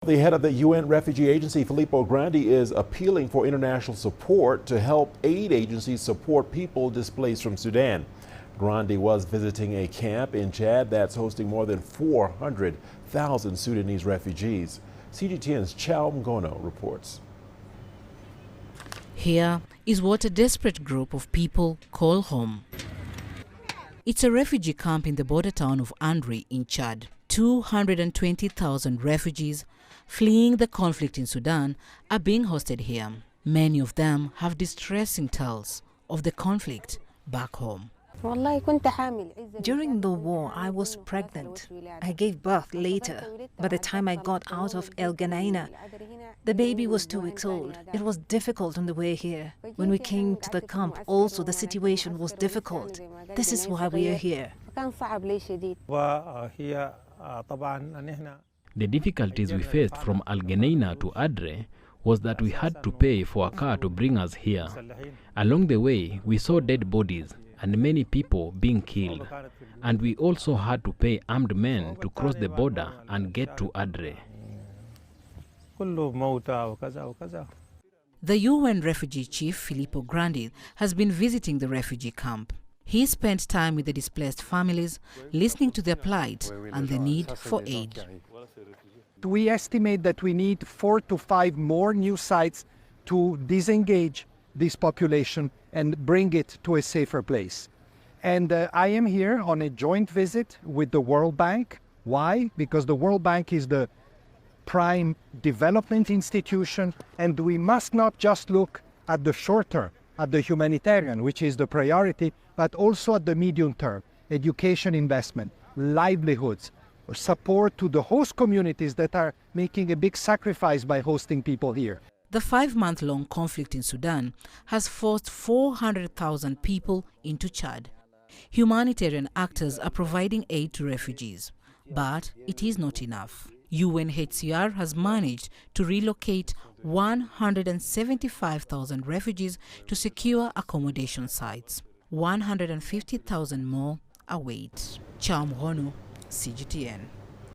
The head of the UN refugee agency, Filippo Grandi, is appealing for international support to help aid agencies support people displaced from Sudan. Grandi was visiting a camp in Chad that's hosting more than 400,000 Sudanese refugees. CGTN's Chao Mgono reports. Here is what a desperate group of people call home. It's a refugee camp in the border town of Andri in Chad. 220,000 refugees fleeing the conflict in Sudan are being hosted here. Many of them have distressing tales of the conflict back home. During the war, I was pregnant. I gave birth later. By the time I got out of El Geneina, the baby was 2 weeks old. It was difficult on the way here. When we came to the camp, also the situation was difficult. This is why we are here. The difficulties we faced from Al Geneina to Adre was that we had to pay for a car to bring us here. Along the way, we saw dead bodies and many people being killed. And we also had to pay armed men to cross the border and get to Adre. The UN refugee chief, Filippo Grandi, has been visiting the refugee camp. He spent time with the displaced families, listening to their plight and the need for aid. We estimate that we need 4 to 5 more new sites to disengage this population and bring it to a safer place. And I am here on a joint visit with the World Bank. Why? Because the World Bank is the prime development institution, and we must not just look at the short term, at the humanitarian, which is the priority, but also at the medium term, education investment, livelihoods, support to the host communities that are making a big sacrifice by hosting people here. The 5-month-long conflict in Sudan has forced 400,000 people into Chad. Humanitarian actors are providing aid to refugees, but it is not enough. UNHCR has managed to relocate 175,000 refugees to secure accommodation sites. 150,000 more await. Chao Mgono, CGTN.